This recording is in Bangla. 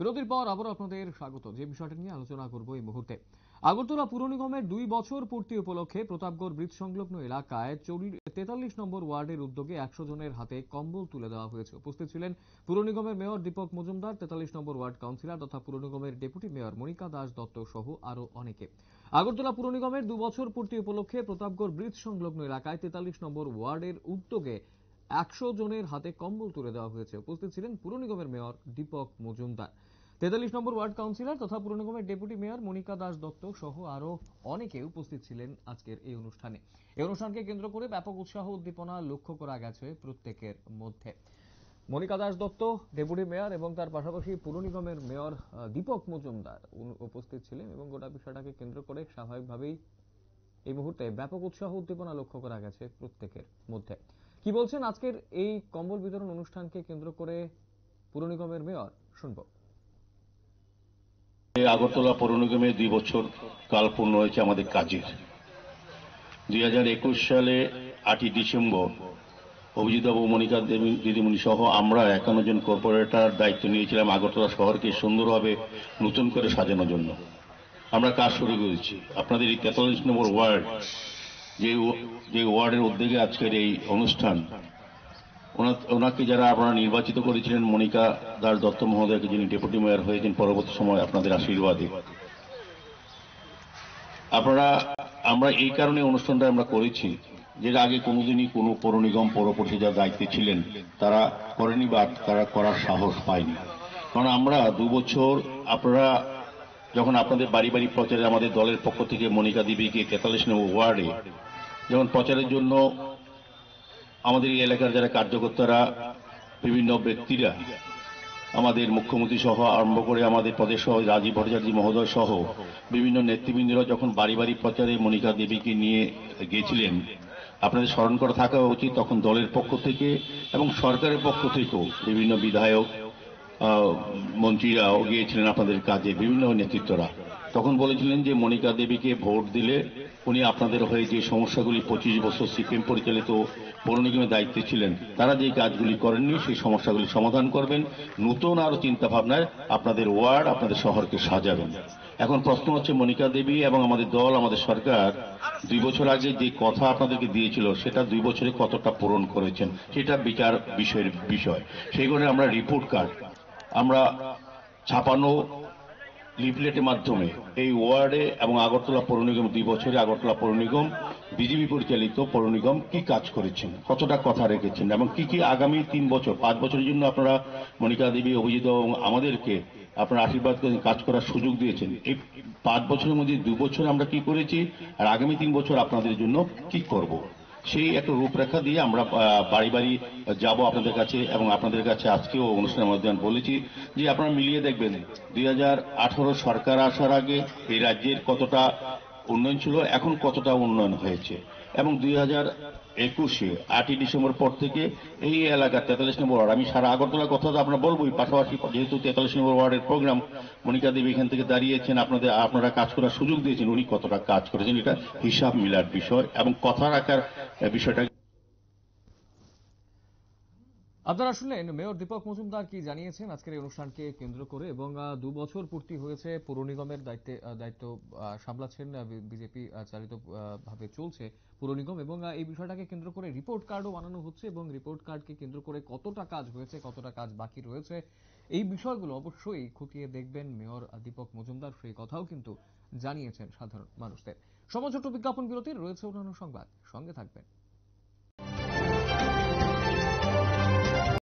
বিরতির পর আবারও আপনাদের স্বাগত। যে বিষয়টা নিয়ে আলোচনা করব এই মুহূর্তে, আগরতলা পুর নিগমের 2 বছর পূর্তি উপলক্ষে প্রতাপগড় ব্রিজ সংলগ্ন এলাকায় 43 নম্বর ওয়ার্ডের উদ্যোগে 100 জনের হাতে কম্বল তুলে দেওয়া হয়েছে। উপস্থিত ছিলেন পুর নিগমের মেয়র দীপক মজুমদার, 43 নম্বর ওয়ার্ড কাউন্সিলর তথা পুর নিগমের ডেপুটি মেয়র মনিকা দাস দত্ত সহ আরো অনেকে। আগরতলা পুর নিগমের 2 বছর পূর্তি উপলক্ষে প্রতাপগড় ব্রিজ সংলগ্ন এলাকায় 43 নম্বর ওয়ার্ডের উদ্যোগে 100 জনের হাতে কম্বল তুলে দেওয়া হয়েছে। উপস্থিত ছিলেন পুর নিগমের মেয়র দীপক মজুমদার, 43 নম্বর ওয়ার্ড কাউন্সিলর তথা পুর নিগমের ডেপুটি মেয়র মনিকা দাস দত্ত সহ আরো অনেকে উপস্থিত ছিলেন আজকের এই অনুষ্ঠানে। এই অনুষ্ঠানকে কেন্দ্র করে ব্যাপক উৎসাহ উদ্দীপনা লক্ষ্য করা গেছে প্রত্যেকের মধ্যে। মনিকা দাস দত্ত ডেপুটি মেয়র এবং তার পাশাপাশি পুর নিগমের মেয়র দীপক মজুমদার উপস্থিত ছিলেন এবং গোটা বিষয়টাকে কেন্দ্র করে স্বাভাবিকভাবেই এই মুহূর্তে ব্যাপক উৎসাহ উদ্দীপনা লক্ষ্য করা গেছে প্রত্যেকের মধ্যে। কি বলছেন আজকের এই কম্বল বিতরণ অনুষ্ঠানকে কেন্দ্র করে পুর নিগমের মেয়র, শুনবো। আগরতলা পৌর নিগমে 2 বছর কাল পূর্ণ হয়েছে আমাদের কাজের। 2021 সালে 8ই ডিসেম্বর অভিজিৎবাবু, মনিকা দেবী দিদিমণি সহ আমরা 51 জন কর্পোরেটর দায়িত্ব নিয়েছিলাম আগরতলা শহরকে সুন্দরভাবে নতুন করে সাজানোর জন্য। আমরা কাজ শুরু করেছি। আপনাদের এই 43 নম্বর ওয়ার্ড, যে ওয়ার্ডের উদ্যোগে আজকের এই অনুষ্ঠান, ওনাকে যারা আপনারা নির্বাচিত করেছিলেন, মনিকা দাস দত্ত মহোদয়কে, যিনি ডেপুটি মেয়র হয়েছেন পরবর্তী সময় আপনাদের আশীর্বাদে, আমরা এই কারণে অনুষ্ঠানটা আমরা করেছি, যেটা আগে কোনোদিনই কোনো পৌর নিগম পৌর পরিষদের দায়িত্বে ছিলেন তারা করেনি বা তারা করার সাহস পায়নি। কারণ আমরা 2 বছর আপনারা যখন আপনাদের বাড়ি বাড়ি প্রচারে আমাদের দলের পক্ষ থেকে মনিকা দেবীকে 43 নম্বর ওয়ার্ডে যখন প্রচারের জন্য আমাদের এই এলাকার যারা কার্যকর্তারা, বিভিন্ন ব্যক্তিরা, আমাদের মুখ্যমন্ত্রী সহ আরম্ভ করে আমাদের প্রদেশ সহ রাজীব ভট্টাচার্য মহোদয় সহ বিভিন্ন নেতৃবৃন্দরা যখন বাড়ি বাড়ি প্রচারে মনিকা দেবীকে নিয়ে গিয়েছিলেন, আপনাদের স্মরণ করা থাকা উচিত, তখন দলের পক্ষ থেকে এবং সরকারের পক্ষ থেকেও বিভিন্ন বিধায়ক, মন্ত্রীরাও গিয়েছিলেন আপনাদের কাজে, বিভিন্ন নেতৃত্বরা। তখন বলেছিলেন যে মনিকা দেবীকে ভোট দিলে উনি আপনাদের হয়ে যে সমস্যাগুলি 25 বছর সিপিএম পরিচালিত পৌর নিগমের দায়িত্বে ছিলেন, তারা যে কাজগুলি করেননি সেই সমস্যাগুলি সমাধান করবেন, নতুন আরো চিন্তা ভাবনায় আপনাদের ওয়ার্ড, আপনাদের শহরকে সাজাবেন। এখন প্রশ্ন হচ্ছে, মনিকা দেবী এবং আমাদের দল, আমাদের সরকার 2 বছর আগে যে কথা আপনাদেরকে দিয়েছিল সেটা 2 বছরে কতটা পূরণ করেছেন সেটা বিচার বিষয়। সেই কারণে আমরা রিপোর্ট কার্ড আমরা ছাপানো লিফলেটের মাধ্যমে এই ওয়ার্ডে এবং আগরতলা পৌর নিগম 2 বছরে আগরতলা পৌর নিগম, বিজেপি পরিচালিত পৌর নিগম কি কাজ করেছেন, কতটা কথা রেখেছেন এবং কি আগামী 3 বছর 5 বছরের জন্য আপনারা মনিকা দেবী, অভিজিৎ এবং আমাদেরকে আপনারা আশীর্বাদ করে কাজ করার সুযোগ দিয়েছেন। এই 5 বছরের মধ্যে 2 বছর আমরা কি করেছি আর আগামী 3 বছর আপনাদের জন্য কি করব, সেই একটা রূপরেখা দিয়ে আমরা বাড়ি বাড়ি যাব আপনাদের কাছে। এবং আপনাদের কাছে আজকেও অনুষ্ঠানের মাধ্যমে বলেছি যে আপনারা মিলিয়ে দেখবেন 2018 সরকার আসার আগে এই রাজ্যের কতটা উন্নয়ন ছিল, এখন কতটা উন্নয়ন হয়েছে। এবং 2021-এ 8ই ডিসেম্বর পর থেকে এই এলাকার 43 নম্বর ওয়ার্ড, আমি সারা আগরতলার কথা তো আপনারা বলবোই, পাশাপাশি যেহেতু 43 নম্বর ওয়ার্ডের প্রোগ্রাম, মনিকা দেবী এখান থেকে দাঁড়িয়েছেন, আপনারা কাজ করার সুযোগ দিয়েছেন, উনি কতটা কাজ করেছেন এটা হিসাব মিলার বিষয় এবং কথা রাখার বিষয়টা। আপনারা শুনলেন মেয়র দীপক মজুমদার কি জানিয়েছেন আজকের এই অনুষ্ঠানকে কেন্দ্র করে। এবং 2 বছর পূর্তি হয়েছে পুর নিগমের দায়িত্ব সামলাচ্ছেন বিজেপি চালিত ভাবে চলছে পুর নিগম, এবং এই বিষয়টাকে কেন্দ্র করে রিপোর্ট কার্ডও বানানো হচ্ছে এবং রিপোর্ট কার্ডকে কেন্দ্র করে কতটা কাজ হয়েছে, কতটা কাজ বাকি রয়েছে, এই বিষয়গুলো অবশ্যই খতিয়ে দেখবেন মেয়র দীপক মজুমদার, সেই কথাও কিন্তু জানিয়েছেন সাধারণ মানুষদের। সময় ছোট্ট বিজ্ঞাপন বিরতির, রয়েছে অন্যান্য সংবাদ, সঙ্গে থাকবেন।